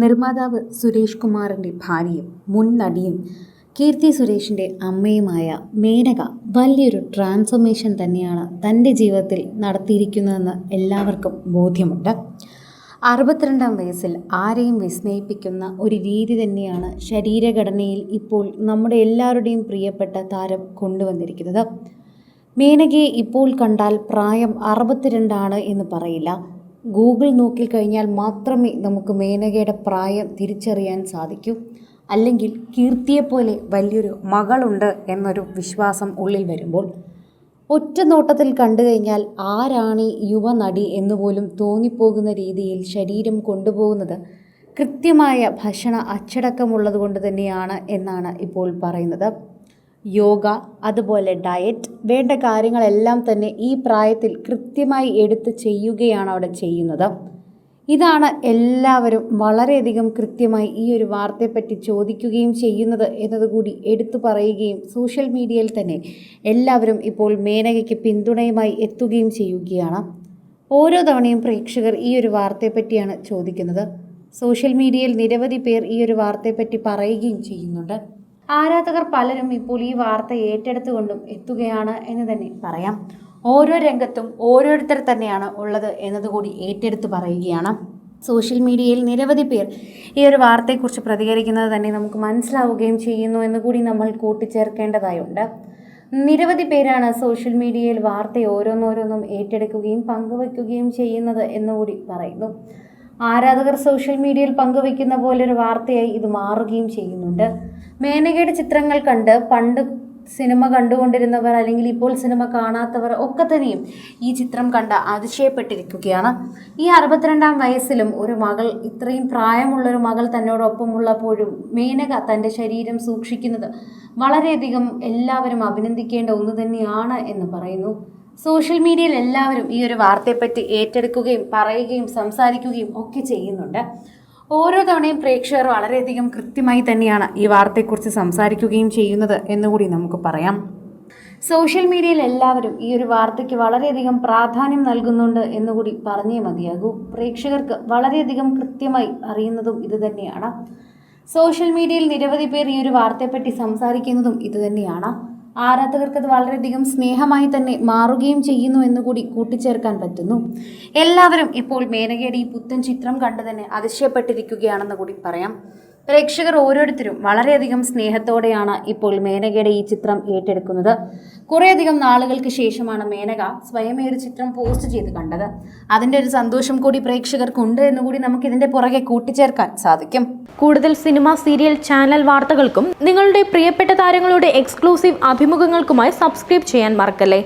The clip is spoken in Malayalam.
നിർമ്മാതാവ് സുരേഷ് കുമാറിൻ്റെ ഭാര്യയും മുൻ നടിയും കീർത്തി സുരേഷിൻ്റെ അമ്മയുമായ മേനക വലിയൊരു ട്രാൻസ്ഫോർമേഷൻ തന്നെയാണ് തൻ്റെ ജീവിതത്തിൽ നടത്തിയിരിക്കുന്നതെന്ന് എല്ലാവർക്കും ബോധ്യമുണ്ട്. 62-ാം വയസ്സിൽ ആരെയും വിസ്മയിപ്പിക്കുന്ന ഒരു രീതി തന്നെയാണ് ശരീരഘടനയിൽ ഇപ്പോൾ നമ്മുടെ എല്ലാവരുടെയും പ്രിയപ്പെട്ട താരം കൊണ്ടുവന്നിരിക്കുന്നത്. മേനകയെ ഇപ്പോൾ കണ്ടാൽ പ്രായം 62 എന്ന് പറയില്ല. ഗൂഗിൾ നോക്കിക്കഴിഞ്ഞാൽ മാത്രമേ നമുക്ക് മേനകയുടെ പ്രായം തിരിച്ചറിയാൻ സാധിക്കൂ. അല്ലെങ്കിൽ കീർത്തിയെപ്പോലെ വലിയൊരു മകളുണ്ട് എന്നൊരു വിശ്വാസം ഉള്ളിൽ വരുമ്പോൾ ഒറ്റ നോട്ടത്തിൽ കണ്ടു കഴിഞ്ഞാൽ ആരാണ് യുവനടി എന്നുപോലും തോന്നിപ്പോകുന്ന രീതിയിൽ ശരീരം കൊണ്ടുപോകുന്നത് കൃത്യമായ ഭക്ഷണ അച്ചടക്കമുള്ളത് കൊണ്ട് തന്നെയാണ് എന്നാണ് ഇപ്പോൾ പറയുന്നത്. യോഗ, അതുപോലെ ഡയറ്റ്, വേണ്ട കാര്യങ്ങളെല്ലാം തന്നെ ഈ പ്രായത്തിൽ കൃത്യമായി എടുത്ത് ചെയ്യുകയാണ് അവിടെ ചെയ്യുന്നത്. ഇതാണ് എല്ലാവരും വളരെയധികം കൃത്യമായി ഈ ഒരു വാർത്തയെപ്പറ്റി ചോദിക്കുകയും ചെയ്യുന്നത് എന്നതുകൂടി എടുത്തു പറയുകയും സോഷ്യൽ മീഡിയയിൽ തന്നെ എല്ലാവരും ഇപ്പോൾ മേനകയ്ക്ക് പിന്തുണയുമായി എത്തുകയും ചെയ്യുകയാണ്. ഓരോ തവണയും പ്രേക്ഷകർ ഈ ഒരു വാർത്തയെപ്പറ്റിയാണ് ചോദിക്കുന്നത്. സോഷ്യൽ മീഡിയയിൽ നിരവധി പേർ ഈ ഒരു വാർത്തയെപ്പറ്റി പറയുകയും ചെയ്യുന്നുണ്ട്. ആരാധകർ പലരും ഇപ്പോൾ ഈ വാർത്ത ഏറ്റെടുത്തുകൊണ്ടും എത്തുകയാണ് എന്ന് തന്നെ പറയാം. ഓരോ രംഗത്തും ഓരോരുത്തർ തന്നെയാണ് ഉള്ളത് എന്നതുകൂടി ഏറ്റെടുത്ത് പറയുകയാണ്. സോഷ്യൽ മീഡിയയിൽ നിരവധി പേർ ഈ ഒരു വാർത്തയെക്കുറിച്ച് പ്രതികരിക്കുന്നത് തന്നെ നമുക്ക് മനസ്സിലാവുകയും ചെയ്യുന്നു എന്നുകൂടി നമ്മൾ കൂട്ടിച്ചേർക്കേണ്ടതായുണ്ട്. നിരവധി പേരാണ് സോഷ്യൽ മീഡിയയിൽ വാർത്ത ഓരോന്നോരോന്നും ഏറ്റെടുക്കുകയും പങ്കുവയ്ക്കുകയും ചെയ്യുന്നത് എന്നുകൂടി പറയുന്നു. ആരാധകർ സോഷ്യൽ മീഡിയയിൽ പങ്കുവയ്ക്കുന്ന പോലൊരു വാർത്തയായി ഇത് മാറുകയും ചെയ്യുന്നുണ്ട്. മേനകയുടെ ചിത്രങ്ങൾ കണ്ട് പണ്ട് സിനിമ കണ്ടുകൊണ്ടിരുന്നവർ അല്ലെങ്കിൽ ഇപ്പോൾ സിനിമ കാണാത്തവർ ഒക്കെ തന്നെയും ഈ ചിത്രം കണ്ട് അതിശയപ്പെട്ടിരിക്കുകയാണ്. ഈ 62-ാം വയസ്സിലും ഒരു മകൾ, ഇത്രയും പ്രായമുള്ളൊരു മകൾ തന്നോടൊപ്പമുള്ളപ്പോഴും മേനക തൻ്റെ ശരീരം സൂക്ഷിക്കുന്നത് വളരെയധികം എല്ലാവരും അഭിനന്ദിക്കേണ്ട ഒന്ന് തന്നെയാണ് എന്ന് പറയുന്നു. സോഷ്യൽ മീഡിയയിൽ എല്ലാവരും ഈ ഒരു വാർത്തയെപ്പറ്റി ഏറ്റെടുക്കുകയും പറയുകയും സംസാരിക്കുകയും ഒക്കെ ചെയ്യുന്നുണ്ട്. ഓരോ തവണയും പ്രേക്ഷകർ വളരെയധികം കൃത്യമായി തന്നെയാണ് ഈ വാർത്തയെക്കുറിച്ച് സംസാരിക്കുകയും ചെയ്യുന്നത് എന്നുകൂടി നമുക്ക് പറയാം. സോഷ്യൽ മീഡിയയിൽ എല്ലാവരും ഈ ഒരു വാർത്തയ്ക്ക് വളരെയധികം പ്രാധാന്യം നൽകുന്നുണ്ട് എന്നുകൂടി പറഞ്ഞേ മതിയാകൂ. പ്രേക്ഷകർക്ക് വളരെയധികം കൃത്യമായി അറിയുന്നതും ഇത് തന്നെയാണ്. സോഷ്യൽ മീഡിയയിൽ നിരവധി പേർ ഈ ഒരു വാർത്തയെപ്പറ്റി സംസാരിക്കുന്നതും ഇത് തന്നെയാണ്. ആരാധകർക്ക് അത് വളരെയധികം സ്നേഹമായി തന്നെ മാറുകയും ചെയ്യുന്നു എന്നുകൂടി കൂട്ടിച്ചേർക്കാൻ പറ്റുന്നു. എല്ലാവരും ഇപ്പോൾ മേനകയുടെ ഈ പുത്തൻ ചിത്രം കണ്ട് തന്നെ അതിശയപ്പെട്ടിരിക്കുകയാണെന്ന് കൂടി പറയാം. പ്രേക്ഷകർ ഓരോരുത്തരും വളരെയധികം സ്നേഹത്തോടെയാണ് ഇപ്പോൾ മേനകയുടെ ഈ ചിത്രം ഏറ്റെടുക്കുന്നത്. കുറേയധികം നാളുകൾക്ക് ശേഷമാണ് മേനക സ്വയമേ ഒരു ചിത്രം പോസ്റ്റ് ചെയ്ത് കണ്ടത്. അതിൻ്റെ ഒരു സന്തോഷം കൂടി പ്രേക്ഷകർക്കുണ്ട് എന്നുകൂടി നമുക്ക് ഇതിൻ്റെ പുറകെ കൂട്ടിച്ചേർക്കാൻ സാധിക്കും. കൂടുതൽ സിനിമ, സീരിയൽ, ചാനൽ വാർത്തകൾക്കും നിങ്ങളുടെ പ്രിയപ്പെട്ട താരങ്ങളുടെ എക്സ്ക്ലൂസീവ് അഭിമുഖങ്ങൾക്കുമായി സബ്സ്ക്രൈബ് ചെയ്യാൻ മറക്കല്ലേ.